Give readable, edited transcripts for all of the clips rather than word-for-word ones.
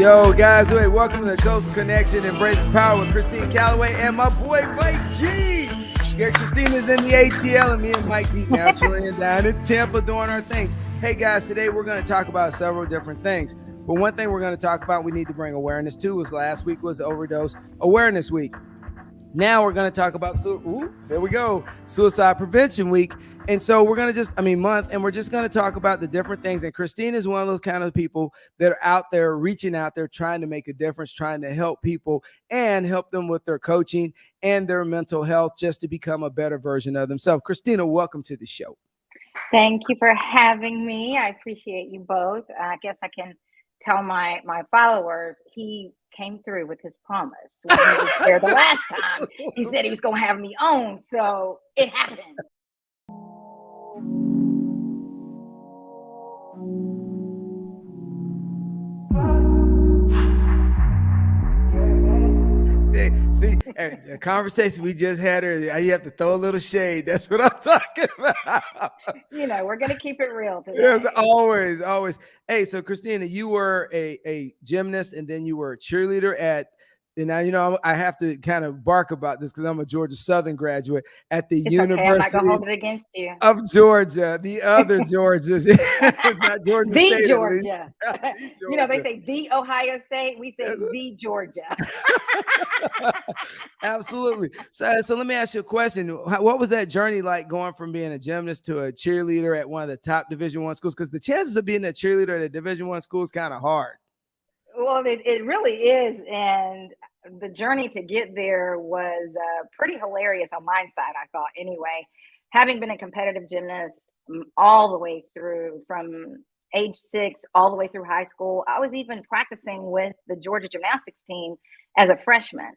Yo, guys, wait, welcome to the Coast Connection, Embrace the Power with Christina Callaway and my boy, Mike G. Yeah, Christina's in the ATL and me and Mike G now chilling down in Tampa doing our things. Hey, guys, today we're going to talk about several different things. But one thing we're going to talk about we need to bring awareness to was last week was Overdose Awareness Week. Now we're going to talk about, there we go, Suicide Prevention Week. And so we're going to month, and we're just going to talk about the different things. And Christine is one of those kind of people that are out there, reaching out there, trying to make a difference, trying to help people and help them with their coaching and their mental health just to become a better version of themselves. Christina, welcome to the show. Thank you for having me. I appreciate you both. I guess I can tell my followers he came through with his promise. When he was there the last time, he said he was going to have me on, so it happened. See, the conversation we just had earlier, you have to throw a little shade. That's what I'm talking about. You know, we're going to keep it real today. Yes, always. Hey, so Christina, you were a gymnast and then you were a cheerleader and now, you know, I have to kind of bark about this because I'm a Georgia Southern graduate at the University I'm not going to hold it against you. of Georgia, the other Georgias, not Georgia the State. Georgia. You know, they say the Ohio State. We say the Georgia. Absolutely. So let me ask you a question. What was that journey like going from being a gymnast to a cheerleader at one of the top Division I schools? Because the chances of being a cheerleader at a Division I school is kind of hard. Well, it really is. And the journey to get there was pretty hilarious on my side, I thought, anyway. Having been a competitive gymnast all the way through from age 6 all the way through high school, I was even practicing with the Georgia gymnastics team as a freshman.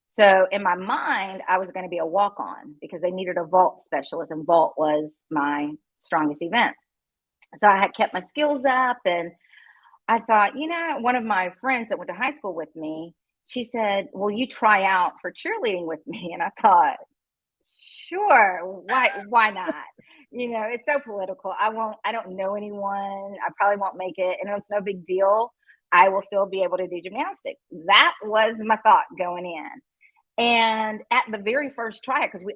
So in my mind, I was going to be a walk-on because they needed a vault specialist, and vault was my strongest event. So I had kept my skills up, and I thought, you know, one of my friends that went to high school with me, she said, "Will you try out for cheerleading with me?" And I thought, sure, why not? You know, it's so political. I don't know anyone. I probably won't make it, and it's no big deal. I will still be able to do gymnastics. That was my thought going in. And at the very first tryout, because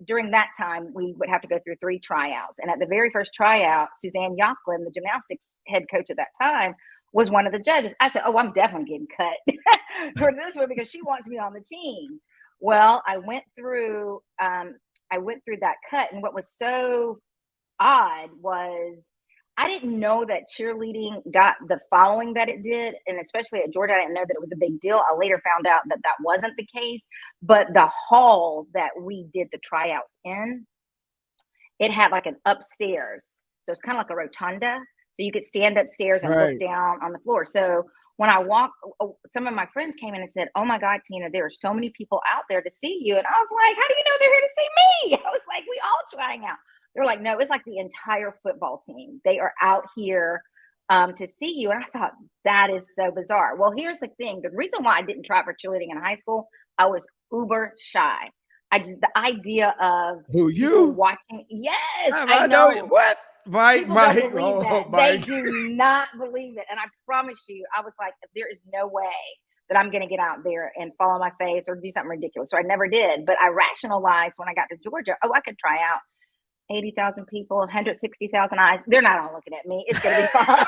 during that time, we would have to go through 3 tryouts. And at the very first tryout, Suzanne Yocklin, the gymnastics head coach at that time, was one of the judges. I said, "Oh, I'm definitely getting cut for this one because she wants me on the team." Well, I went through that cut. And what was so odd was I didn't know that cheerleading got the following that it did. And especially at Georgia, I didn't know that it was a big deal. I later found out that that wasn't the case. But the hall that we did the tryouts in, it had like an upstairs. So it's kind of like a rotunda. So you could stand upstairs and look down on the floor. So when I walked, some of my friends came in and said, "Oh my God, Tina, there are so many people out there to see you." And I was like, "How do you know they're here to see me?" I was like, "We all trying out." They're like, "No, it's like the entire football team. They are out here to see you." And I thought, that is so bizarre. Well, here's the thing. The reason why I didn't try for cheerleading in high school, I was uber shy. The idea of you watching. Yes, I know. What? Mike. They do not believe it. And I promise you, I was like, there is no way that I'm going to get out there and fall on my face or do something ridiculous. So I never did. But I rationalized when I got to Georgia, I could try out. 80,000 people, 160,000 eyes. They're not all looking at me. It's going to be fine.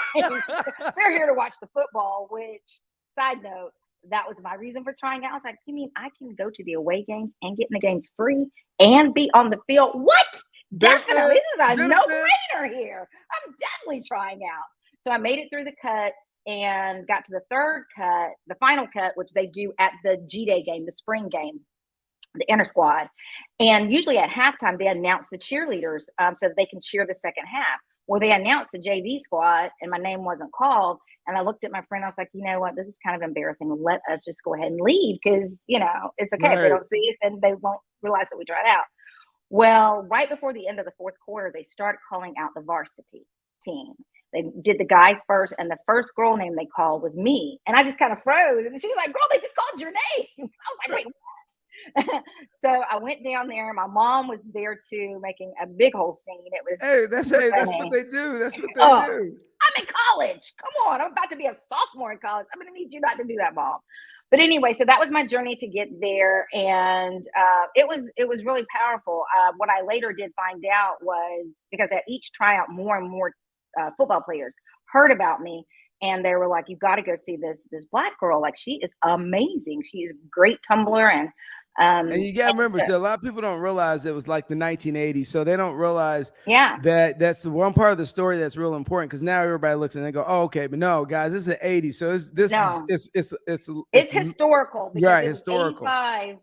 They're here to watch the football, which, side note, that was my reason for trying out. I was like, "You mean I can go to the away games and get in the games free and be on the field?" What? Definitely. This is a no-brainer here. I'm definitely trying out. So I made it through the cuts and got to the third cut, the final cut, which they do at the G-Day game, the spring game, the inter squad. And usually at halftime, they announce the cheerleaders so that they can cheer the second half. Well, they announced the JV squad and my name wasn't called. And I looked at my friend. I was like, "You know what? This is kind of embarrassing. Let us just go ahead and leave because, you know, it's okay. If they don't see us and they won't realize that we tried out." Well, right before the end of the fourth quarter, they started calling out the varsity team. They did the guys first, and the first girl name they called was me. And I just kind of froze. And she was like, "Girl, they just called your name." I was like, "Wait, what?" So I went down there. My mom was there too, making a big whole scene. It was that's what they do. That's what they do. I I'm in college. Come on, I'm about to be a sophomore in college. I'm going to need you not to do that, Mom. But anyway, so that was my journey to get there, and it was really powerful. What I later did find out was because at each tryout, more and more football players heard about me, and they were like, "You got to go see this Black girl. Like, she is amazing. She is a great tumbler." And you got to remember, so a lot of people don't realize it was like the 1980s. So they don't realize yeah, that that's the one part of the story that's real important, because now everybody looks and they go, oh, okay. But no, guys, this is the 80s. So no, it's it's historical because right, it was historical. 85.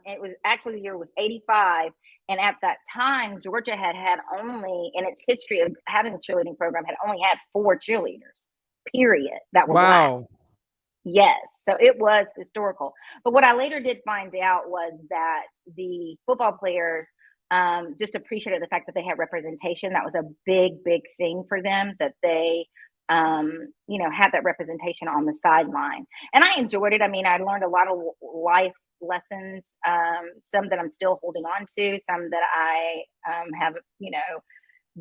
It was actually the year was 85. And at that time, Georgia had only, in its history of having a cheerleading program, had only had 4 cheerleaders, period, that were Black. Wow. Yes, so it was historical. But what I later did find out was that the football players just appreciated the fact that they had representation. That was a big, big thing for them, that they, had that representation on the sideline. And I enjoyed it. I mean, I learned a lot of life lessons, some that I'm still holding on to, some that I have,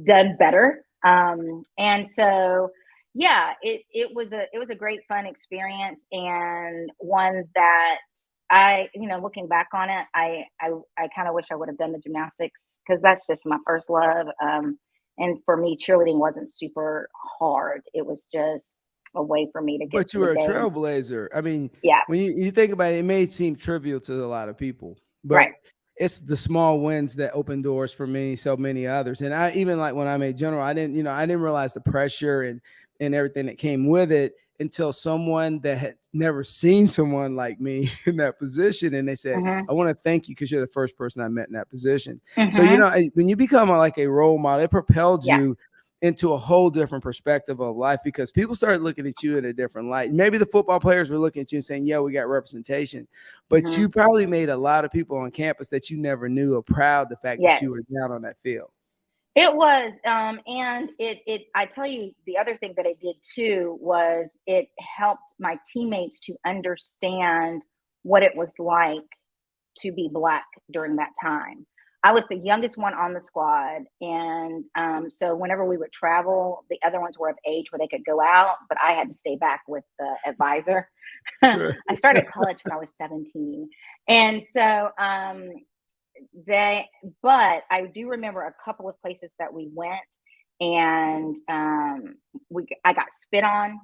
done better. And so, yeah, it was a great fun experience, and one that I, looking back on it, I kind of wish I would have done the gymnastics, because that's just my first love. And for me, cheerleading wasn't super hard. It was just a way for me to get But to you the were a games. trailblazer. I mean, Yeah, when you think about it, it may seem trivial to a lot of people, right. but it's the small wins that open doors for me, so many others. And I even, like, when I made general, I didn't realize the pressure and everything that came with it until someone that had never seen someone like me in that position. And they said, Mm-hmm. I want to thank you, because you're the first person I met in that position. So, Mm-hmm. when you become like a role model, it propelled Yeah. you into a whole different perspective of life, because people started looking at you in a different light. Maybe the football players were looking at you and saying, yeah, we got representation, but Mm-hmm. you probably made a lot of people on campus that you never knew are proud the fact that you were Yes. down on that field. It was, and I tell you, the other thing that it did too was it helped my teammates to understand what it was like to be Black during that time. I was the youngest one on the squad, and so whenever we would travel, the other ones were of age where they could go out, but I had to stay back with the advisor. I started college when I was 17, and so but I do remember a couple of places that we went, and I got spit on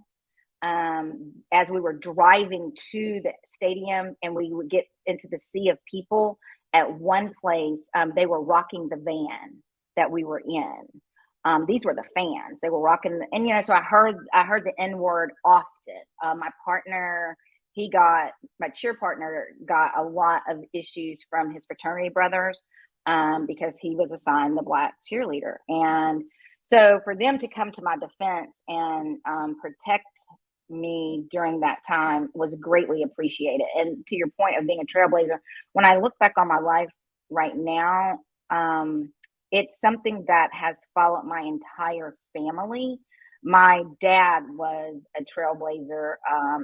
as we were driving to the stadium, and we would get into the sea of people. At one place, they were rocking the van that we were in. These were the fans. They were rocking, and so I heard the N word often. My partner, my cheer partner got a lot of issues from his fraternity brothers because he was assigned the Black cheerleader. And so for them to come to my defense and protect me during that time was greatly appreciated. And to your point of being a trailblazer, when I look back on my life right now, it's something that has followed my entire family. My dad was a trailblazer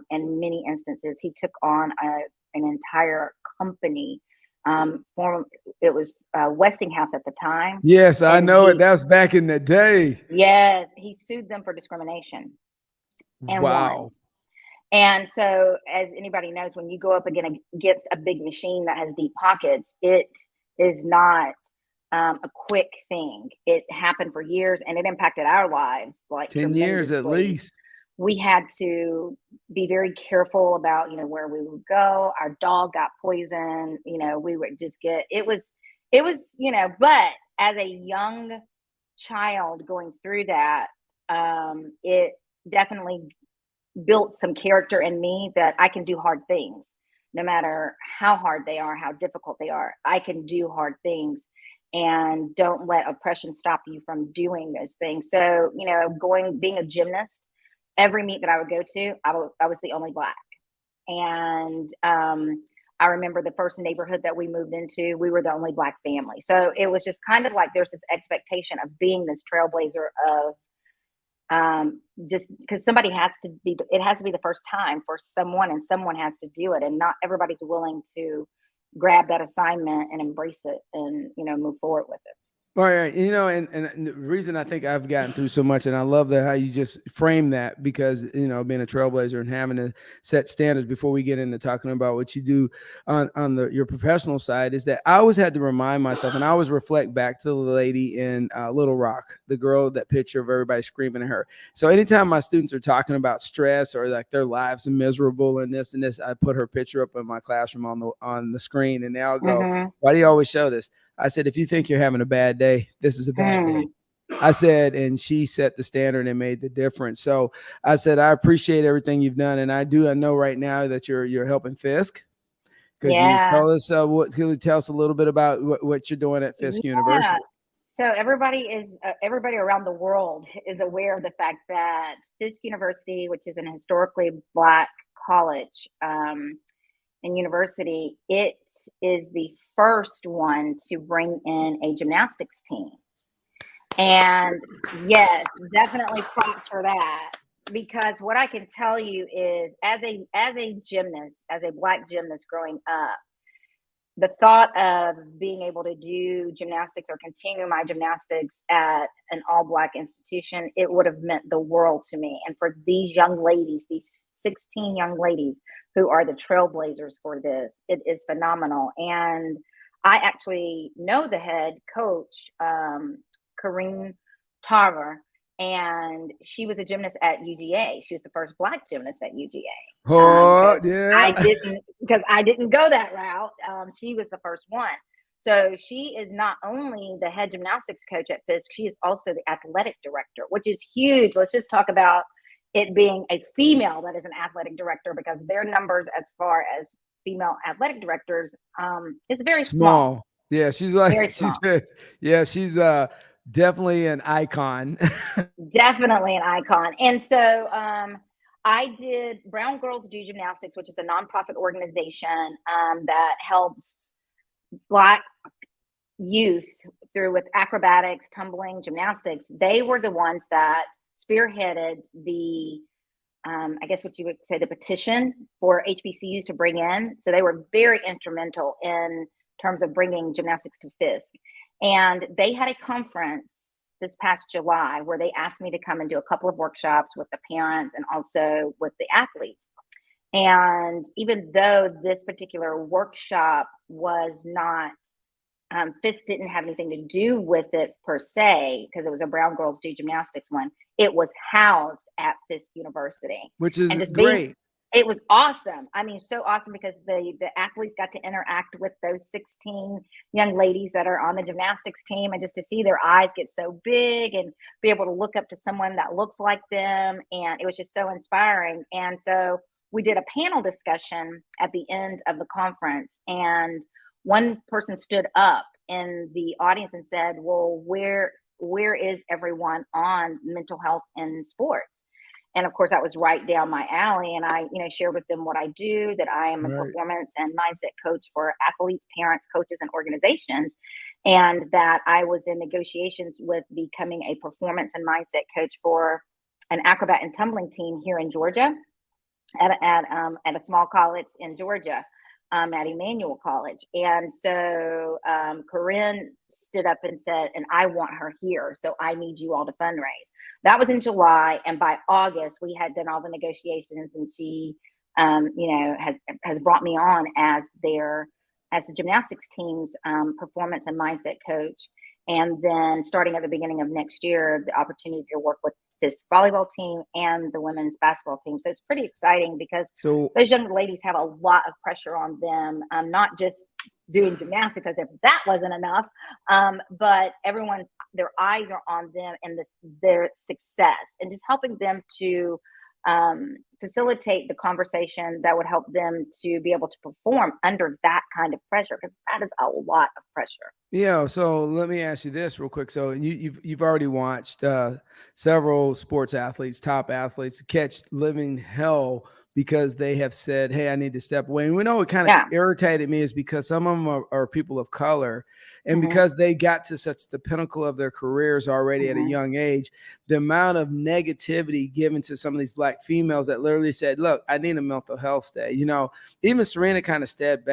in many instances. He took on an entire company. It was Westinghouse at the time. Yes, I And know it. That was back in the day. yes, he sued them for discrimination and won. Wow. And so, as anybody knows, when you go up against a big machine that has deep pockets, it is not a quick thing. It happened for years, and it impacted our lives like 10 years at tremendously. least. We had to be very careful about, where we would go. Our dog got poisoned. We would just it was, but as a young child going through that, it definitely built some character in me that I can do hard things, no matter how hard they are, how difficult they are. I can do hard things, and don't let oppression stop you from doing those things. So, being a gymnast, every meet that I would go to, I was the only Black. And I remember the first neighborhood that we moved into, we were the only Black family. So it was just kind of like there's this expectation of being this trailblazer of just because it has to be the first time for someone, and someone has to do it, and not everybody's willing to grab that assignment and embrace it and move forward with it. All right, and the reason I think I've gotten through so much, and I love how you just frame that, because being a trailblazer and having to set standards before we get into talking about what you do on your professional side, is that I always had to remind myself, and I always reflect back to the lady in Little Rock, the girl, that picture of everybody screaming at her. So anytime my students are talking about stress or like their lives are miserable and this, I put her picture up in my classroom on the screen, and they all go, "Why do you always show this?" I said, if you think you're having a bad day, this is a bad day. I said, and she set the standard and made the difference. So I said, I appreciate everything you've done. And I know right now that you're helping Fisk, because you told us, can you tell us a little bit about what you're doing at Fisk University? So everybody around the world is aware of the fact that Fisk University, which is an historically Black college, and university, it is the first one to bring in a gymnastics team. And yes, definitely props for that, because what I can tell you is, as a gymnast, as a Black gymnast growing up, the thought of being able to do gymnastics or continue my gymnastics at an all-Black institution, it would have meant the world to me. And for these young ladies, these 16 young ladies who are the trailblazers for this, it is phenomenal. And I actually know the head coach, Corinne Tarver, and she was a gymnast at UGA. She was the first Black gymnast at UGA. Yeah. I didn't go that route. She was the first one. So she is not only the head gymnastics coach at Fisk, she is also the athletic director, which is huge. Let's just talk about it being a female that is an athletic director, because their numbers as far as female athletic directors is very small. Yeah, she's like, she's definitely an icon. Definitely an icon. And so I did Brown Girls Do Gymnastics, which is a nonprofit organization that helps Black youth through with acrobatics, tumbling, gymnastics. They were the ones that spearheaded the, I guess what you would say, the petition for HBCUs to bring in. So they were very instrumental in terms of bringing gymnastics to Fisk. And they had a conference this past July where they asked me to come and do a couple of workshops with the parents and also with the athletes. And even though this particular workshop was not, Fisk didn't have anything to do with it per se, because it was a Brown Girls Do Gymnastics one, it was housed at Fisk University. Which is great. It was awesome. I mean, so awesome, because the athletes got to interact with those 16 young ladies that are on the gymnastics team, and just to see their eyes get so big and be able to look up to someone that looks like them. And it was just so inspiring. And so we did a panel discussion at the end of the conference, and one person stood up in the audience and said, well, where is everyone on mental health in sports? And of course, that was right down my alley. And I, shared with them what I do, that I am a performance and mindset coach for athletes, parents, coaches, and organizations. And that I was in negotiations with becoming a performance and mindset coach for an acrobat and tumbling team here in Georgia at a small college in Georgia. At Emmanuel College. And so Corinne stood up and said, and I want her here, so I need you all to fundraise. That was in July. And by August, we had done all the negotiations, and she, has brought me on as the gymnastics team's performance and mindset coach. And then starting at the beginning of next year, the opportunity to work with this volleyball team and the women's basketball team. So it's pretty exciting, because those young ladies have a lot of pressure on them, not just doing gymnastics as if that wasn't enough, but their eyes are on them and their success, and just helping them to facilitate the conversation that would help them to be able to perform under that kind of pressure, because that is a lot of pressure. Yeah. So let me ask you this real quick. So you've already watched several sports athletes, top athletes, catch living hell because they have said, hey, I need to step away. And we know what kind of irritated me is because some of them are people of color. And because they got to such the pinnacle of their careers already at a young age, the amount of negativity given to some of these Black females that literally said, look, I need a mental health day. You know, even Serena kind of stepped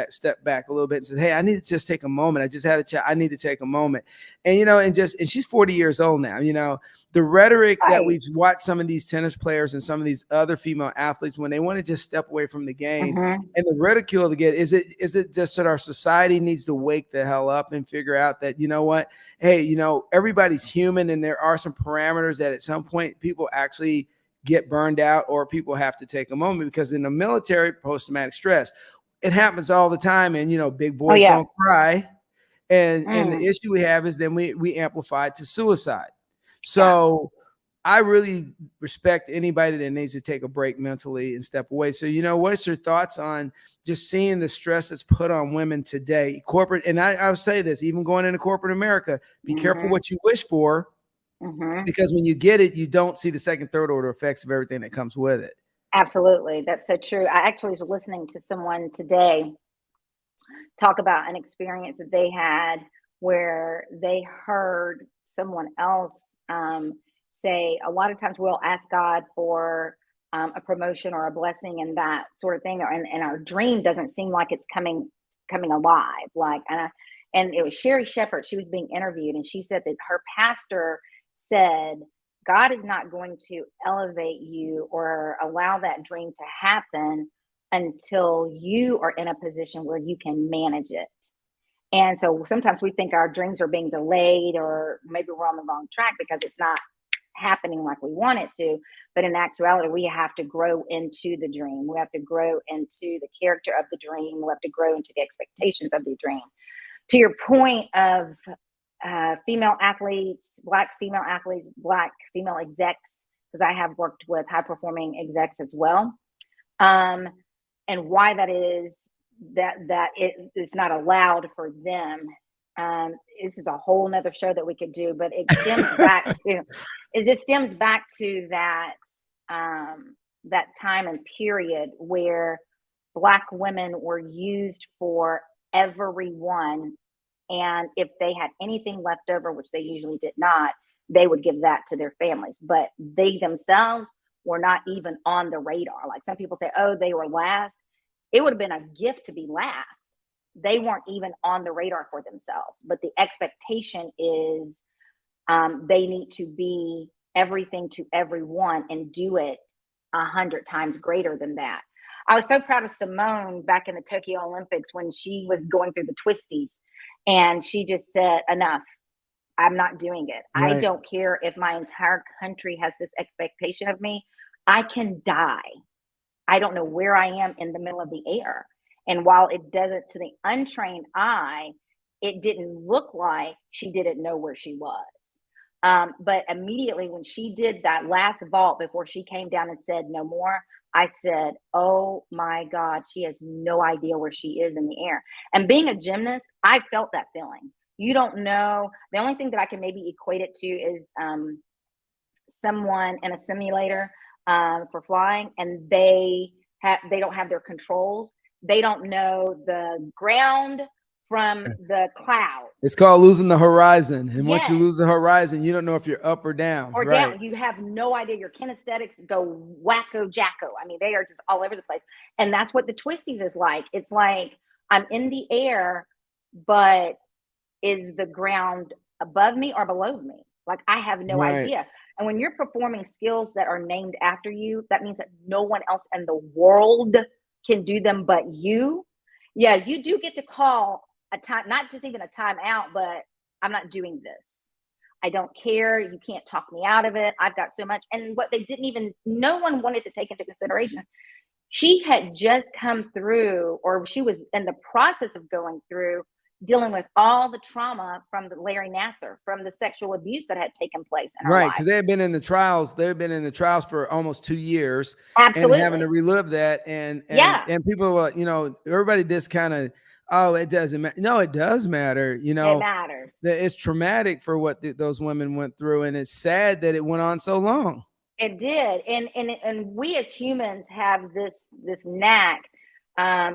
back a little bit and said, hey, I need to just take a moment. I just had a chat. I need to take a moment. And, you know, and she's 40 years old now. You know, the rhetoric that we've watched some of these tennis players and some of these other female athletes, when they want to just step away from the game, and the ridicule to get, is it just that our society needs to wake the hell up and figure out that, you know what, hey, you know, everybody's human, and there are some parameters that at some point people actually get burned out, or people have to take a moment, because in the military, post-traumatic stress, it happens all the time. And, you know, big boys don't cry. And the issue we have is then we amplify it to suicide. So I really respect anybody that needs to take a break mentally and step away. So, you know, what's your thoughts on just seeing the stress that's put on women today, corporate? And I'll say this, even going into corporate America, be careful what you wish for, because when you get it, you don't see the second, third order effects of everything that comes with it. Absolutely. That's so true. I actually was listening to someone today talk about an experience that they had where they heard someone else say, a lot of times we'll ask God for a promotion or a blessing and that sort of thing, and our dream doesn't seem like it's coming alive. Like, and it was Sherry Shepherd. She was being interviewed, and she said that her pastor said, God is not going to elevate you or allow that dream to happen until you are in a position where you can manage it. And so sometimes we think our dreams are being delayed, or maybe we're on the wrong track because it's not happening like we want it to. But in actuality, we have to grow into the dream. We have to grow into the character of the dream. We have to grow into the expectations of the dream. To your point of female athletes, Black female athletes, Black female execs, because I have worked with high performing execs as well. And why that is that it's not allowed for them. This is a whole nother show that we could do, but it stems back to that that time and period where Black women were used for everyone, and if they had anything left over, which they usually did not, they would give that to their families, but they themselves were not even on the radar. Like some people say, oh, they were last. It would have been a gift to be last. They weren't even on the radar for themselves. But the expectation is they need to be everything to everyone and do it 100 times greater than that. I was so proud of Simone back in the Tokyo Olympics when she was going through the twisties, and she just said, enough. I'm not doing it. Right. I don't care if my entire country has this expectation of me. I can die. I don't know where I am in the middle of the air. And while it doesn't, to the untrained eye, it didn't look like she didn't know where she was. But immediately when she did that last vault before she came down and said no more, I said, oh my God, she has no idea where she is in the air. And being a gymnast, I felt that feeling. You don't know. The only thing that I can maybe equate it to is someone in a simulator for flying, and they don't have their controls. They don't know the ground from the cloud. It's called losing the horizon. And once you lose the horizon, you don't know if you're up or down. Or down. You have no idea. Your kinesthetics go wacko jacko. I mean, they are just all over the place. And that's what the twisties is like. It's like I'm in the air, but is the ground above me or below me? Like I have no idea. And when you're performing skills that are named after you, that means that no one else in the world can do them but you. Yeah, you do get to call a time, not just even a timeout, but I'm not doing this. I don't care. You can't talk me out of it. I've got so much. And what they didn't even, no one wanted to take into consideration. She had just come through, or she was in the process of going through, dealing with all the trauma from the Larry Nassar, from the sexual abuse that had taken place in her life. Right, because they had been in the trials. They've been in the trials for almost 2 years. Absolutely. And having to relive that. And people, you know, everybody just kind of, oh, it doesn't matter. No, it does matter. You know, it matters. It's traumatic for what those women went through. And it's sad that it went on so long. It did. And we as humans have this knack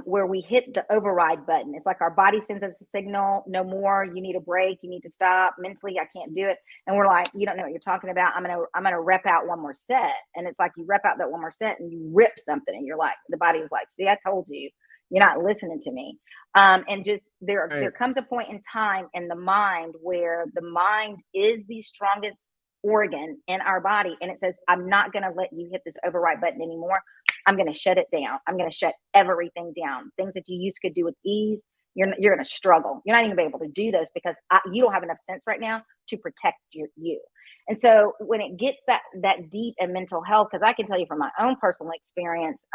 where we hit the override button. It's like our body sends us a signal, no more, you need a break, you need to stop. Mentally, I can't do it. And we're like, you don't know what you're talking about. I'm gonna rep out one more set. And it's like you rep out that one more set and you rip something and you're like, the body is like, see, I told you, you're not listening to me. And just there Right. comes a point in time in the mind where the mind is the strongest organ in our body, and it says, I'm not going to let you hit this override button anymore. I'm going to shut it down. I'm going to shut everything down. Things that you used could do with ease, you're going to struggle. You're not even going to be able to do those because you don't have enough sense right now to protect you. And so when it gets that deep in mental health, because I can tell you from my own personal experience,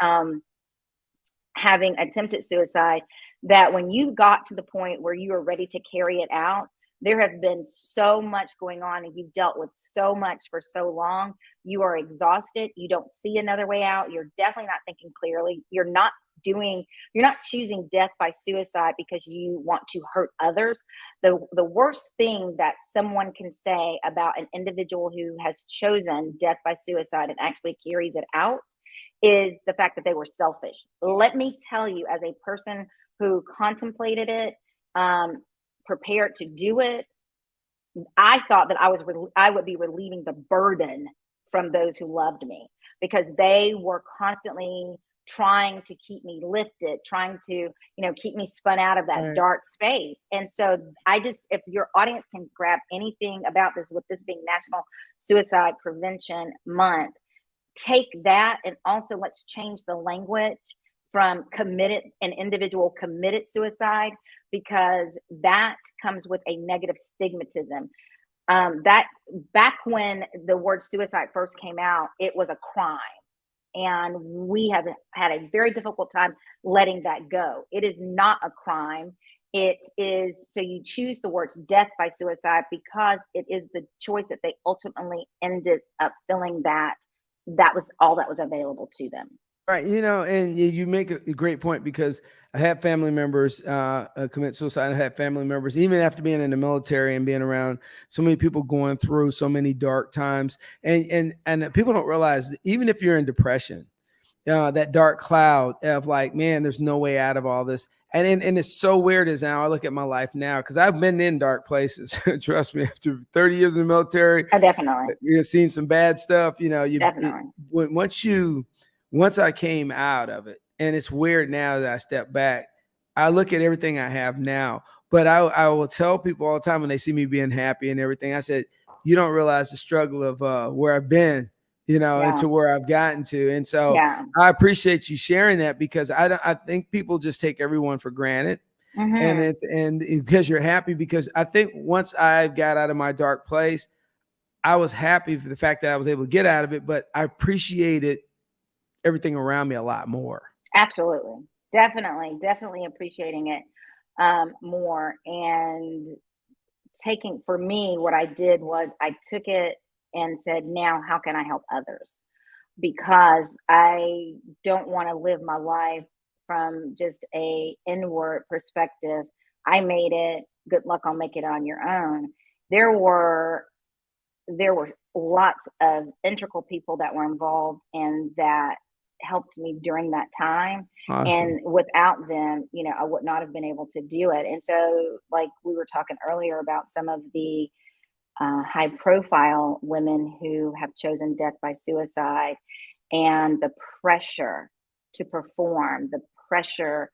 having attempted suicide, that when you got to the point where you are ready to carry it out, there have been so much going on and you've dealt with so much for so long. You are exhausted. You don't see another way out. You're definitely not thinking clearly. You're not choosing death by suicide because you want to hurt others. The worst thing that someone can say about an individual who has chosen death by suicide and actually carries it out is the fact that they were selfish. Let me tell you, as a person who contemplated it, prepared to do it, I thought that I would be relieving the burden from those who loved me, because they were constantly trying to keep me lifted, trying to, keep me spun out of that Right. dark space. And so if your audience can grab anything about this, with this being National Suicide Prevention Month, take that, and also let's change the language from an individual committed suicide, because that comes with a negative stigmatism. That back when the word suicide first came out, it was a crime. And we have had a very difficult time letting that go. It is not a crime. It is, so you choose the words death by suicide because it is the choice that they ultimately ended up feeling that was all that was available to them. Right, and you make a great point, because I have family members commit suicide. I have family members, even after being in the military and being around so many people going through so many dark times, and people don't realize that even if you're in depression, that dark cloud of like, man, there's no way out of all this. And it's so weird as now I look at my life now, because I've been in dark places. Trust me, after 30 years in the military, Oh, definitely. you've seen some bad stuff. Definitely. Once I came out of it, and it's weird now that I step back, I look at everything I have now. But I will tell people all the time when they see me being happy and everything, I said, you don't realize the struggle of where I've been, and Yeah. to where I've gotten to. And so Yeah. I appreciate you sharing that, because I think people just take everyone for granted. Mm-hmm. And because you're happy, because I think once I got out of my dark place, I was happy for the fact that I was able to get out of it, but I appreciated everything around me a lot more. Absolutely. Definitely appreciating it more. And for me, what I did was I took it and said, now how can I help others? Because I don't want to live my life from just a inward perspective. I made it, good luck, I'll make it on your own. There were lots of integral people that were involved and that helped me during that time. Awesome. And without them, I would not have been able to do it. And so, like we were talking earlier about some of the high profile women who have chosen death by suicide, and the pressure to perform, the pressure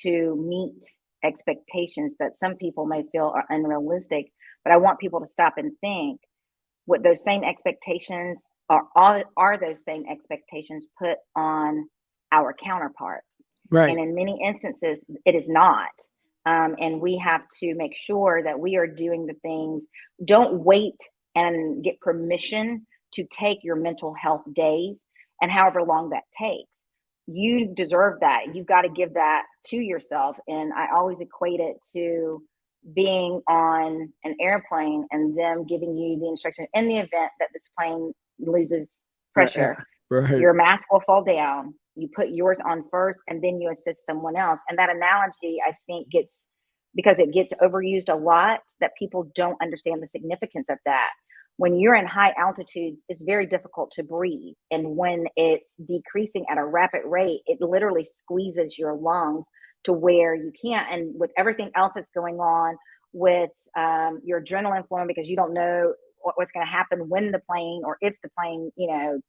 to meet expectations that some people may feel are unrealistic. But I want people to stop and think, what those same expectations are those same expectations put on our counterparts. Right. And in many instances, it is not. And we have to make sure that we are doing the things. Don't wait and get permission to take your mental health days, and however long that takes. You deserve that. You've got to give that to yourself. And I always equate it to being on an airplane and them giving you the instruction, in the event that this plane loses pressure, Right. your mask will fall down. You put yours on first, and then you assist someone else. And that analogy, I think, because it gets overused a lot, that people don't understand the significance of that. when you're in high altitudes, it's very difficult to breathe. And when it's decreasing at a rapid rate, it literally squeezes your lungs to where you can't. And with everything else that's going on with your adrenaline flowing, because you don't know what's going to happen when the plane or if the plane,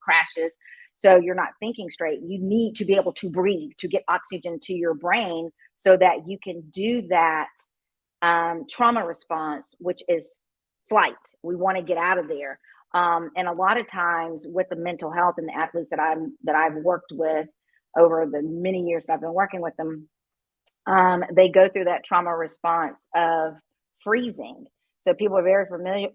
crashes. So you're not thinking straight. You need to be able to breathe to get oxygen to your brain so that you can do that trauma response, which is flight. We want to get out of there. And a lot of times with the mental health and the athletes that I've worked with over the many years I've been working with them, they go through that trauma response of freezing. So people are very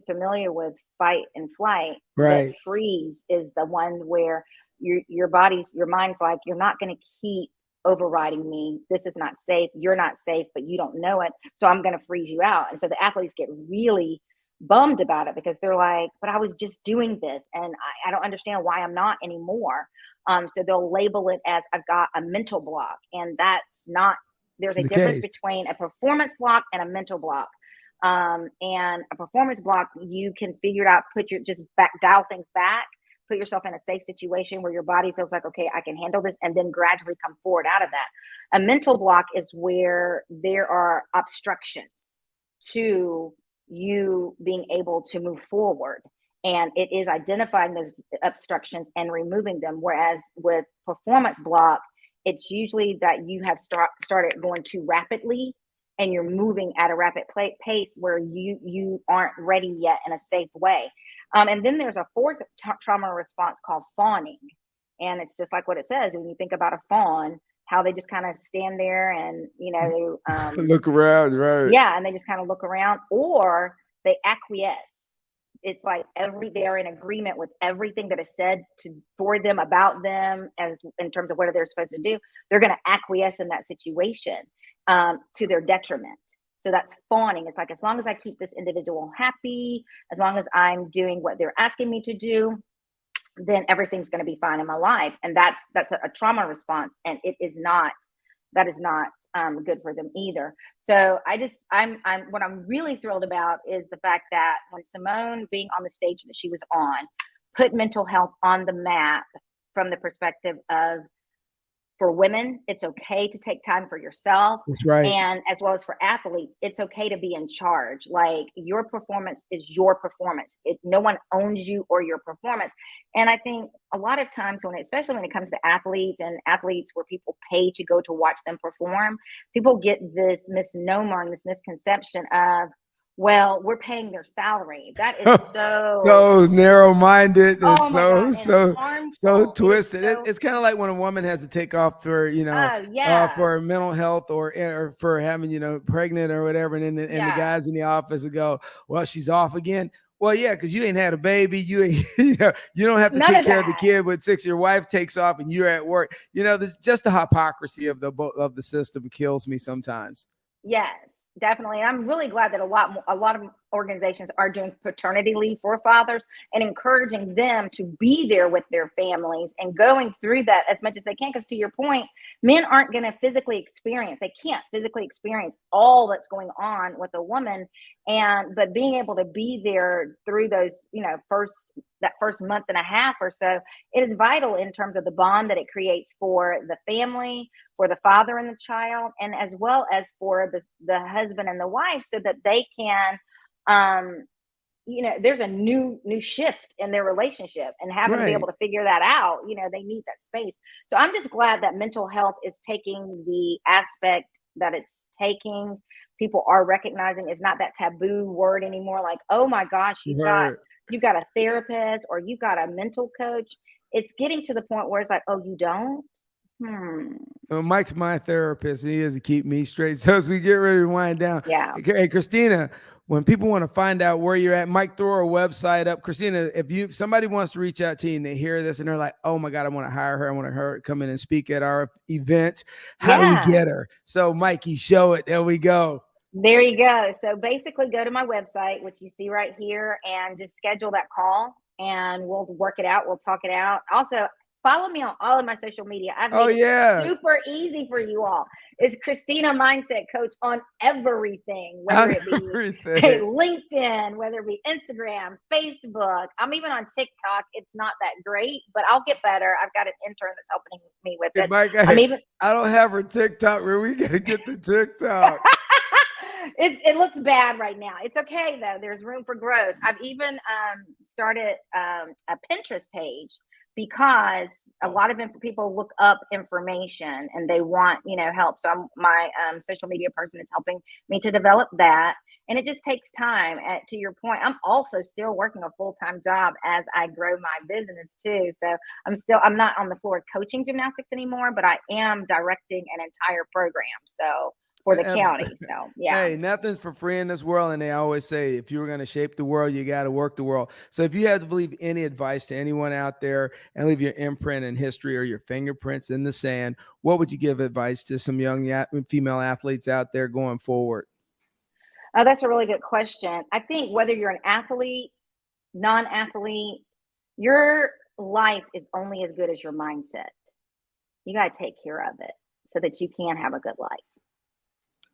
familiar with fight and flight. Right. That freeze is the one where your mind's like, you're not going to keep overriding me. This is not safe. You're not safe, but you don't know it. So I'm going to freeze you out. And so the athletes get really bummed about it because they're like, but I was just doing this and I don't understand why I'm not anymore. So they'll label it as I've got a mental block. And that's not, there's a difference between a performance block and a mental block. And a performance block, you can figure it out, dial things back, put yourself in a safe situation where your body feels like, okay, I can handle this, and then gradually come forward out of that. A mental block is where there are obstructions to you being able to move forward. And it is identifying those obstructions and removing them. Whereas with performance block, it's usually that you have started going too rapidly and you're moving at a rapid pace where you aren't ready yet in a safe way. And then there's a fourth trauma response called fawning. And it's just like what it says. When you think about a fawn, how they just kind of stand there and, look around, right? Yeah. And they just kind of look around, or they acquiesce. It's like they're in agreement with everything that is said for them, about them, as in terms of what they're supposed to do. They're going to acquiesce in that situation to their detriment. So that's fawning. It's like, as long as I keep this individual happy, as long as I'm doing what they're asking me to do, then everything's going to be fine in my life. And that's a trauma response. And that is not good for them either. So what I'm really thrilled about is the fact that when Simone, being on the stage that she was on, put mental health on the map from the perspective of, for women, it's okay to take time for yourself. That's right. And as well as for athletes, it's okay to be in charge. Like, your performance is your performance. No one owns you or your performance. And I think a lot of times especially when it comes to athletes where people pay to go to watch them perform, people get this misnomer and this misconception of, well, we're paying their salary. That is so narrow-minded and so twisted. It's kind of like when a woman has to take off for for mental health or for having pregnant or whatever, and the guys in the office will go, well, she's off again. Well, yeah, because you ain't had a baby. You ain't, you don't have to take care of the kid. But your wife takes off and you're at work. Just the hypocrisy of the system kills me sometimes. Yes, definitely. And I'm really glad that a lot of organizations are doing paternity leave for fathers and encouraging them to be there with their families and going through that as much as they can. Because to your point, men aren't going to they can't physically experience all that's going on with a woman. But being able to be there through those, that first month and a half or so, it is vital in terms of the bond that it creates for the family, for the father and the child, and as well as for the husband and the wife, so that they can, there's a new shift in their relationship, and having to be able to figure that out, they need that space. So I'm just glad that mental health is taking the aspect that it's taking. People are recognizing it's not that taboo word anymore. Like, oh my gosh, you've got a therapist or you've got a mental coach. It's getting to the point where it's like, oh, you don't? Well, Mike's my therapist. And he has to keep me straight. So as we get ready to wind down, hey, Christina, when people want to find out where you're at, Mike, throw our website up. Christina, if somebody wants to reach out to you and they hear this and they're like, oh my God, I want to hire her. I want her to come in and speak at our event. How do we get her? So Mikey, show it. There we go. There you go. So basically go to my website, which you see right here, and just schedule that call and we'll work it out. We'll talk it out. Also, Follow me on all of my social media. I've Oh, made yeah. it super easy for you all. It's Christina Mindset Coach on everything, On whether it be everything. LinkedIn, whether it be Instagram, Facebook. I'm even on TikTok. It's not that great, but I'll get better. I've got an intern that's helping me with Hey, it. Mike, I'm even I don't have her TikTok, where we got to get the TikTok. it looks bad right now. It's okay though. There's room for growth. I've even started a Pinterest page because a lot of people look up information and they want, help. So my social media person is helping me to develop that. And it just takes time. To your point, I'm also still working a full-time job as I grow my business too. So I'm not on the floor coaching gymnastics anymore, but I am directing an entire program. So for the county. So yeah. Hey, nothing's for free in this world. And they always say, if you were going to shape the world, you got to work the world. So if you had to leave any advice to anyone out there and leave your imprint in history or your fingerprints in the sand, what would you give advice to some young female athletes out there going forward? Oh, that's a really good question. I think whether you're an athlete, non-athlete, your life is only as good as your mindset. You got to take care of it so that you can have a good life.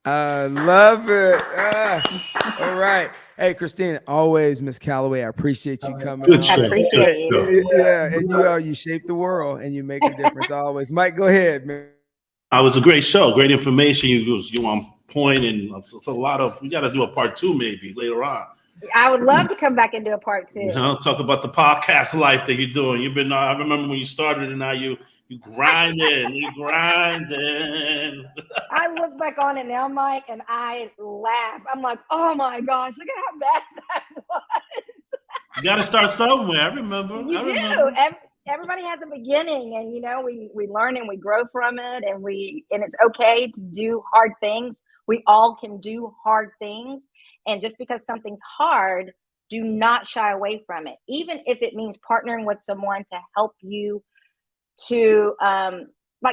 I love it. All right. Hey, Christina, always Miss Callaway. I appreciate you coming. Good I appreciate it. Yeah, and you shape the world and you make a difference always. Mike, go ahead, man. It was a great show, great information. You on point, and it's a lot of. We got to do a part 2 maybe later on. I would love to come back and do a part 2. Talk about the podcast life that you're doing. You've been. I remember when you started, and now you grinding. I look back on it now, Mike, and I laugh. I'm like, oh my gosh, look at how bad that was. You got to start somewhere. I remember. You do. Everybody has a beginning, and we learn and we grow from it, and it's okay to do hard things. We all can do hard things, and just because something's hard, do not shy away from it, even if it means partnering with someone to help you to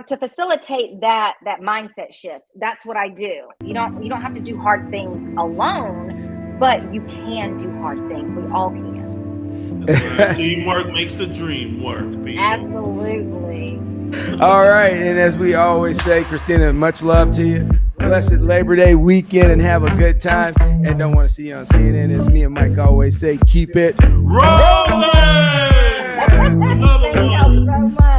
to facilitate that mindset shift. That's what I do. You don't have to do hard things alone, but you can do hard things. We all can. Teamwork makes the dream work. People. Absolutely. All right, and as we always say, Christina, much love to you. Blessed Labor Day weekend, and have a good time. And don't want to see you on CNN. As me and Mike always say, keep it rolling. Thank you so much.